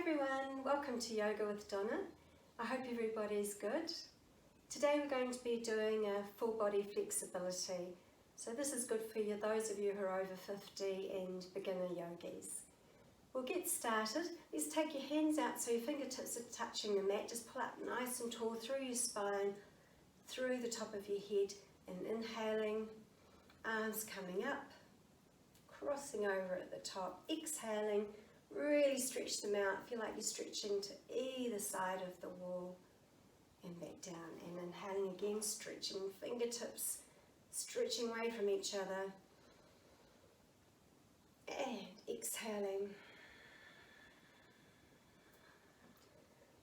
everyone, welcome to Yoga with Donna. I hope everybody's good. Today we're going to be doing a full body flexibility. So this is good for you, those of you who are over 50 and beginner yogis. We'll get started. Let's take your hands out so your fingertips are touching the mat. Just pull up nice and tall through your spine, through the top of your head, and inhaling, arms coming up, crossing over at the top, exhaling. Really stretch them out, feel like you're stretching to either side of the wall and back down, and inhaling again, stretching fingertips, stretching away from each other, and exhaling,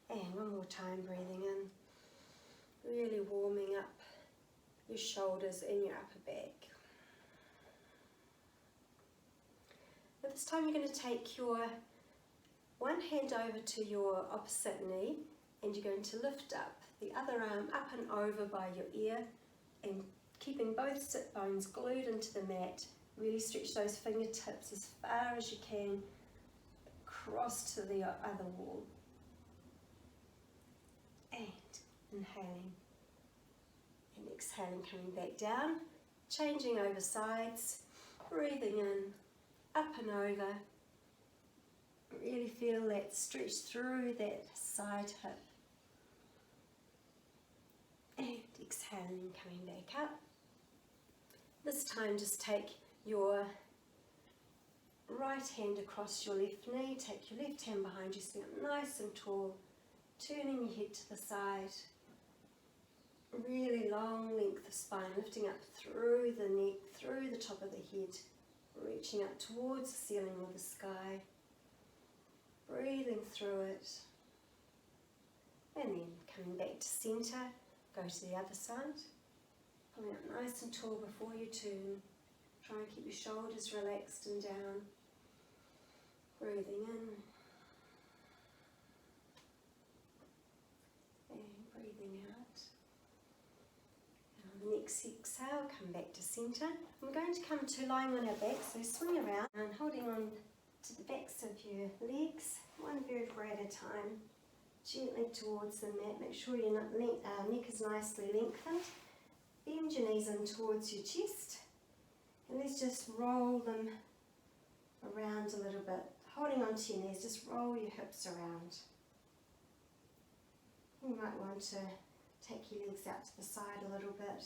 and one more time, breathing in, really warming up your shoulders and your upper back. At this time you're going to take your one hand over to your opposite knee and you're going to lift up the other arm up and over by your ear and keeping both sit bones glued into the mat. Really stretch those fingertips as far as you can across to the other wall. And inhaling and exhaling, coming back down, changing over sides, breathing in, up and over. Really feel that stretch through that side hip. And exhaling, coming back up. This time just take your right hand across your left knee, take your left hand behind you, stand up nice and tall, turning your head to the side. Really long length of spine, lifting up through the neck, through the top of the head, reaching up towards the ceiling or the sky, breathing through it, and then coming back to centre, go to the other side, pulling up nice and tall before you turn, try and keep your shoulders relaxed and down, breathing in, and breathing out. Next exhale, come back to centre. We're going to come to lying on our back, so swing around and holding on to the backs of your legs, one vertebra at a time, gently towards the mat. Make sure your neck is nicely lengthened. Bend your knees in towards your chest, and let's just roll them around a little bit. Holding on to your knees, just roll your hips around. You might want to take your legs out to the side a little bit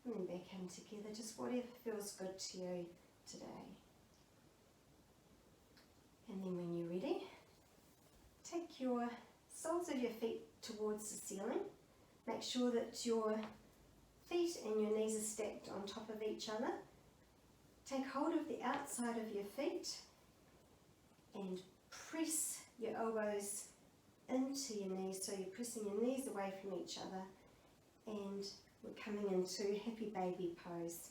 and then back in together, just whatever feels good to you today. And then when you're ready, take your soles of your feet towards the ceiling. Make sure that your feet and your knees are stacked on top of each other. Take hold of the outside of your feet and press your elbows into your knees, so you're pressing your knees away from each other, and we're coming into happy baby pose.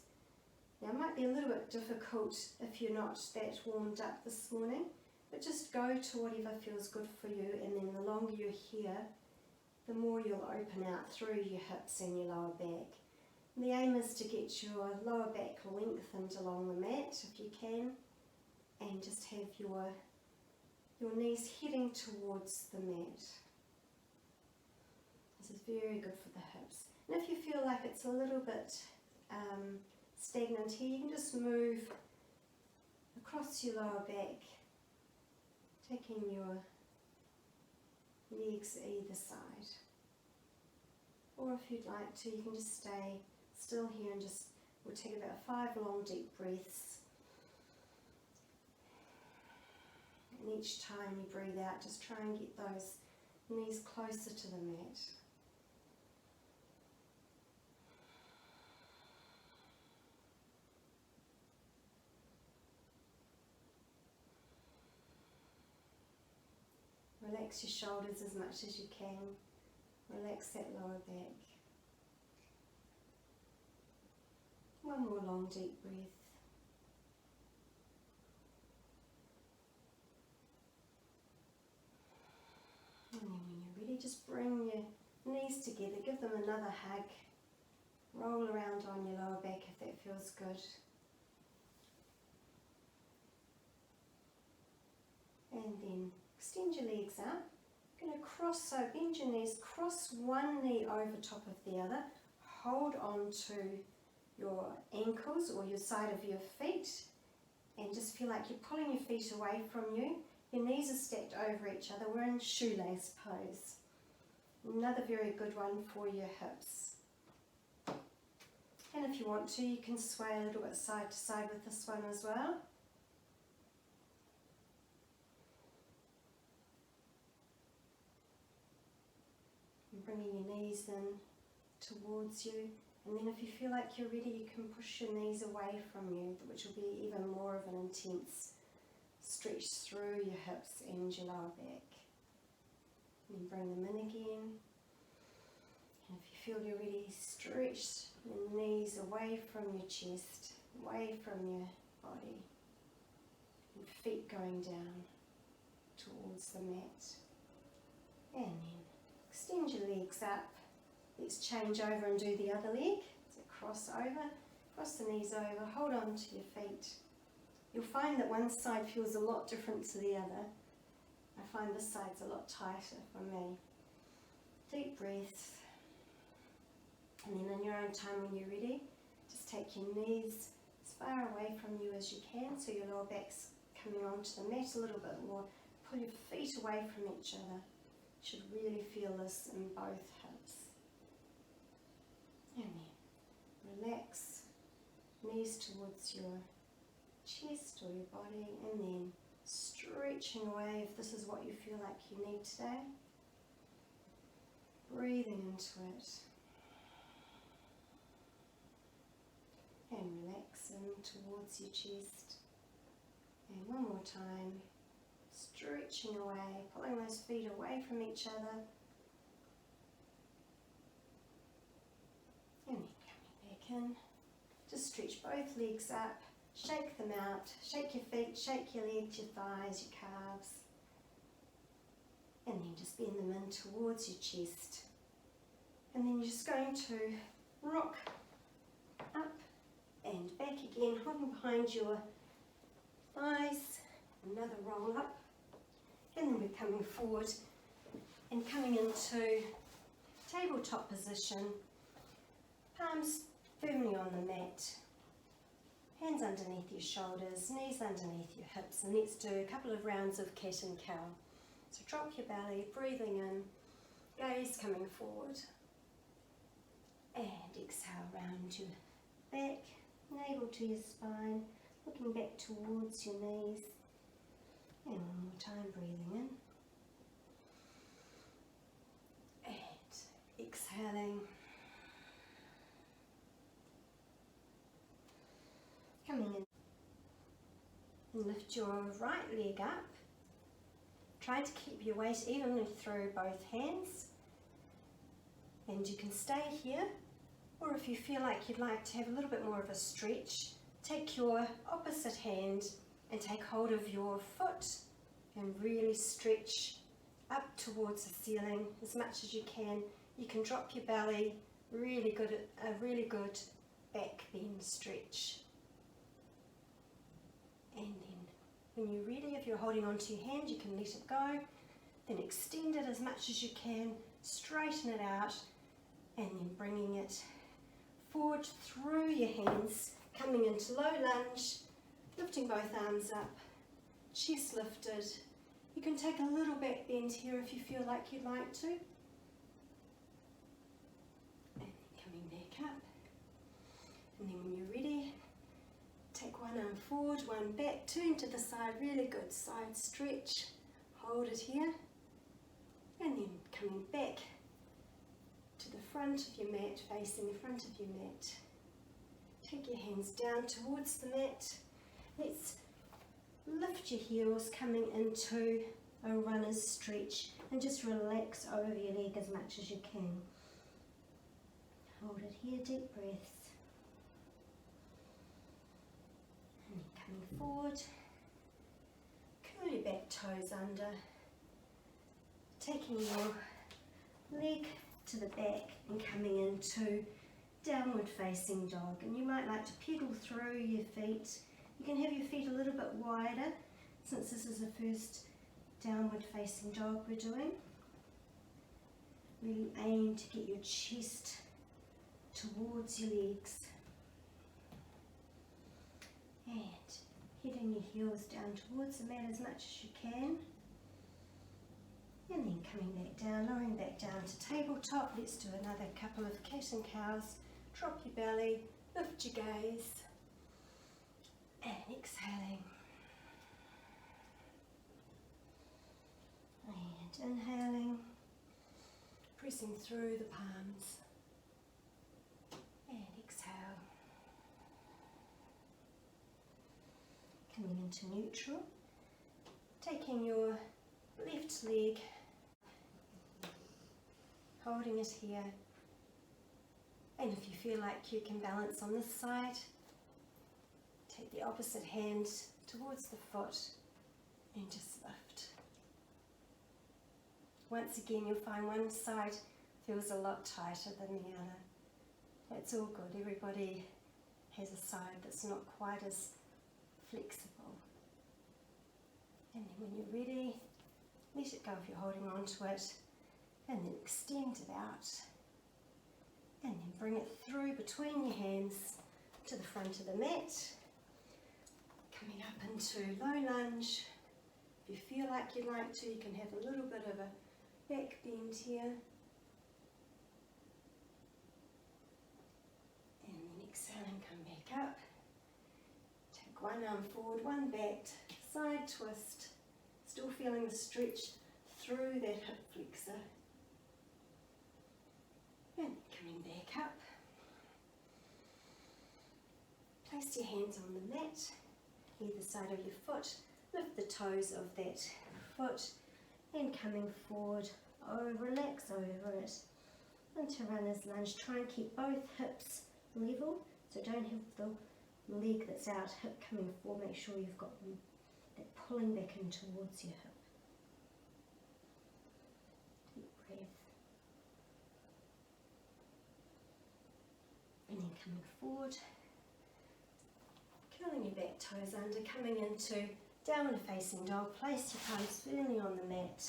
Now it might be a little bit difficult if you're not that warmed up this morning, but just go to whatever feels good for you, and then the longer you're here, the more you'll open out through your hips and your lower back. And the aim is to get your lower back lengthened along the mat if you can, and just have your knees heading towards the mat. This is very good for the hips. And if you feel like it's a little bit stagnant here, you can just move across your lower back, taking your legs either side. Or if you'd like to, you can just stay still here and we'll take about 5 long deep breaths. And each time you breathe out, just try and get those knees closer to the mat. Relax your shoulders as much as you can. Relax that lower back. One more long deep breath. And then when you're ready, just bring your knees together, give them another hug, roll around on your lower back if that feels good. And then Extend your legs out. Going to cross, so bend your knees, cross one knee over top of the other. Hold on to your ankles or your side of your feet and just feel like you're pulling your feet away from you. Your knees are stacked over each other. We're in shoelace pose. Another very good one for your hips. And if you want to, you can sway a little bit side to side with this one as well. And bringing your knees in towards you. And then if you feel like you're ready, you can push your knees away from you, which will be even more of an intense stretch through your hips and your lower back. And then bring them in again. And if you feel you're ready, stretch your knees away from your chest, away from your body. And feet going down towards the mat. And then extend your legs up. Let's change over and do the other leg. So cross over, cross the knees over, hold on to your feet. You'll find that one side feels a lot different to the other. I find this side's a lot tighter for me. Deep breaths. And then in your own time when you're ready, just take your knees as far away from you as you can so your lower back's coming onto the mat a little bit more. Pull your feet away from each other. You should really feel this in both hips. And then relax, knees towards your chest or your body, and then stretching away if this is what you feel like you need today. Breathing into it. And relaxing towards your chest. And one more time, stretching away, pulling those feet away from each other. And then coming back in. Just stretch both legs up, shake them out, shake your feet, shake your legs, your thighs, your calves. And then just bend them in towards your chest. And then you're just going to rock up and back again, holding behind your thighs. Another roll up. And then we're coming forward and coming into tabletop position. Palms firmly on the mat. Hands underneath your shoulders, knees underneath your hips. And let's do a couple of rounds of cat and cow. So drop your belly, breathing in, gaze coming forward. And exhale, round your back, navel to your spine, looking back towards your knees. And one more time, breathing in. And exhaling. Coming in. And lift your right leg up. Try to keep your weight evenly through both hands. And you can stay here. Or if you feel like you'd like to have a little bit more of a stretch, take your opposite hand and take hold of your foot and really stretch up towards the ceiling as much as you can. You can drop your belly, a really good back bend stretch. And then when you're ready, if you're holding onto your hand, you can let it go. Then extend it as much as you can, straighten it out, and then bringing it forward through your hands, coming into low lunge, lifting both arms up, chest lifted. You can take a little back bend here if you feel like you'd like to. And then coming back up. And then when you're ready, take one arm forward, one back, turn to the side, really good side stretch. Hold it here. And then coming back to the front of your mat, facing the front of your mat. Take your hands down towards the mat. Let's lift your heels, coming into a runner's stretch, and just relax over your leg as much as you can. Hold it here, deep breaths. And then coming forward, curl your back toes under, taking your leg to the back and coming into downward facing dog. And you might like to pedal through your feet. You can have your feet a little bit wider since this is the first downward facing dog we're doing. Really aim to get your chest towards your legs. And heading your heels down towards the mat as much as you can. And then coming back down, lowering back down to tabletop. Let's do another couple of cat and cows. Drop your belly, lift your gaze, and exhaling. And inhaling, pressing through the palms. And exhale. Coming into neutral. Taking your left leg, holding it here. And if you feel like you can balance on this side, take the opposite hand towards the foot and just lift. Once again, you'll find one side feels a lot tighter than the other. That's all good. Everybody has a side that's not quite as flexible. And then when you're ready, let it go if you're holding on to it, and then extend it out. And then bring it through between your hands to the front of the mat. Coming up into low lunge. If you feel like you'd like to, you can have a little bit of a back bend here. And then exhaling, come back up. Take one arm forward, one back, side twist. Still feeling the stretch through that hip flexor. And coming back up. Place your hands on the mat, either side of your foot. Lift the toes of that foot and coming forward. Oh, relax over it. Into runner's lunge. Try and keep both hips level. So don't have the leg that's out, hip coming forward. Make sure you've got that pulling back in towards your hip. Deep breath. And then coming forward, curling your back toes under, coming into downward facing dog. Place your palms firmly on the mat.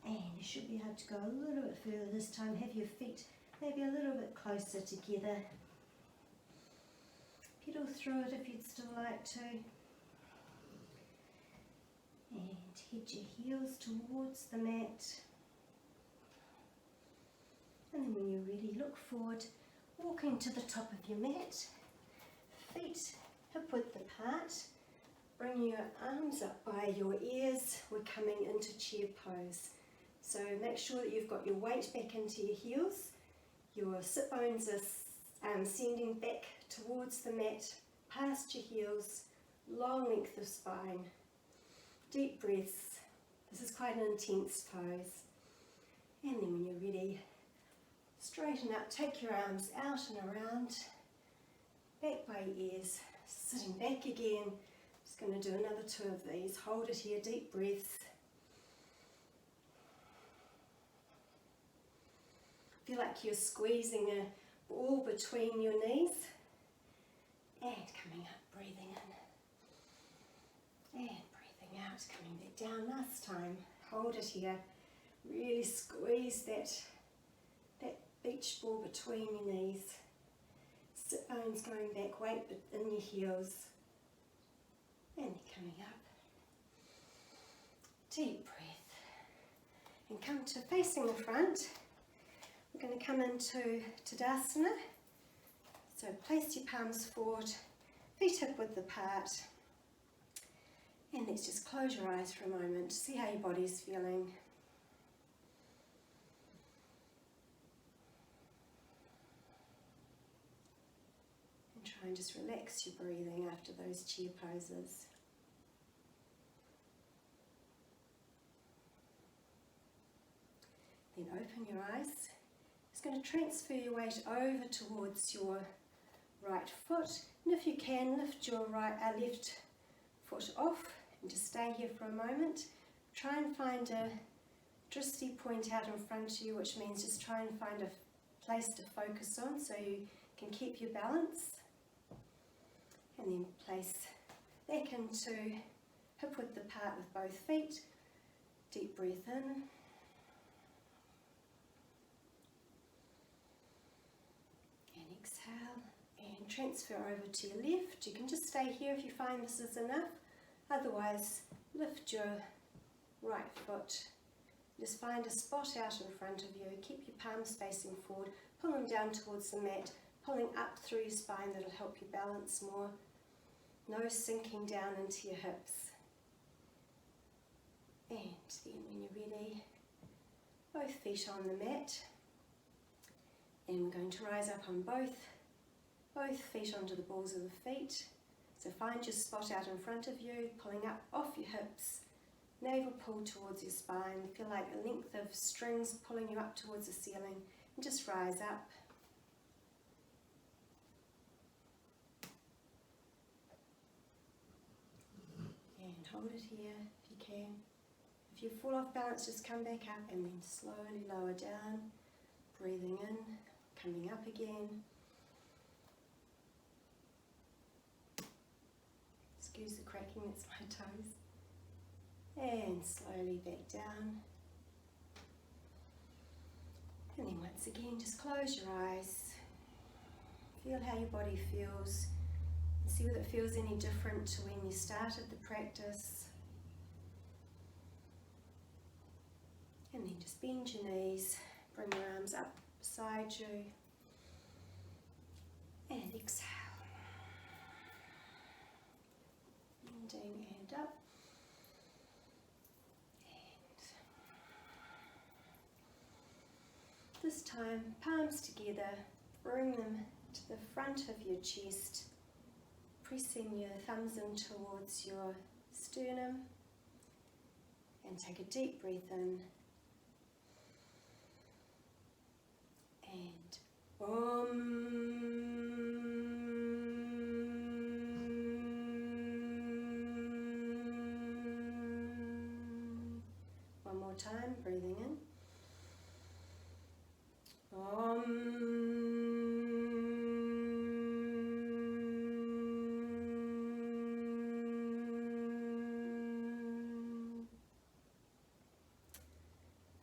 And you should be able to go a little bit further this time. Have your feet maybe a little bit closer together. Pedal through it if you'd still like to. And head your heels towards the mat. And then when you're ready, look forward, walking to the top of your mat. Feet hip width apart. Bring your arms up by your ears. We're coming into chair pose. So make sure that you've got your weight back into your heels. Your sit bones are sending back towards the mat, past your heels, long length of spine. Deep breaths. This is quite an intense pose. And then when you're ready, straighten up, take your arms out and around, back by your ears, sitting back again. Just going to do another two of these. Hold it here, deep breaths. Feel like you're squeezing a ball between your knees. And coming up, breathing in. And breathing out, coming back down. Last time, hold it here. Really squeeze that beach ball between your knees. Sit bones going back, weight in your heels. And coming up. Deep breath. And come to facing the front. We're going to come into Tadasana. So place your palms forward, feet hip width apart. And let's just close your eyes for a moment. See how your body's feeling. And try and just relax your breathing after those chair poses. Then open your eyes. It's going to transfer your weight over towards your right foot. And if you can, lift your left foot off and just stay here for a moment. Try and find a drishti point out in front of you, which means just try and find a place to focus on so you can keep your balance. And then place back into hip width apart with both feet. exhale and transfer over to your left. You can just stay here if you find this is enough. Otherwise, lift your right foot. Just find a spot out in front of you. Keep your palms facing forward. Pull them down towards the mat, pulling up through your spine. That'll help you balance more. No sinking down into your hips. And then when you're ready, both feet on the mat. And we're going to rise up on both feet onto the balls of the feet. So find your spot out in front of you, pulling up off your hips. Navel pull towards your spine. Feel like a length of strings pulling you up towards the ceiling. And just rise up. And hold it here if you can. If you fall off balance, just come back up and then slowly lower down. Breathing in, coming up again. Excuse the cracking, it's my toes. And slowly back down. And then once again, just close your eyes. Feel how your body feels. And see whether it feels any different to when you started the practice. And then just bend your knees. Bring your arms up beside you. And exhale. Bending and up. This time, palms together, bring them to the front of your chest, pressing your thumbs in towards your sternum, and take a deep breath in, and one more time, breathing in.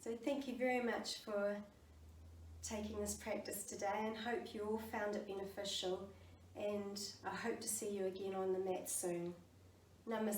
So thank you very much for taking this practice today, and hope you all found it beneficial, and I hope to see you again on the mat soon. Namaste.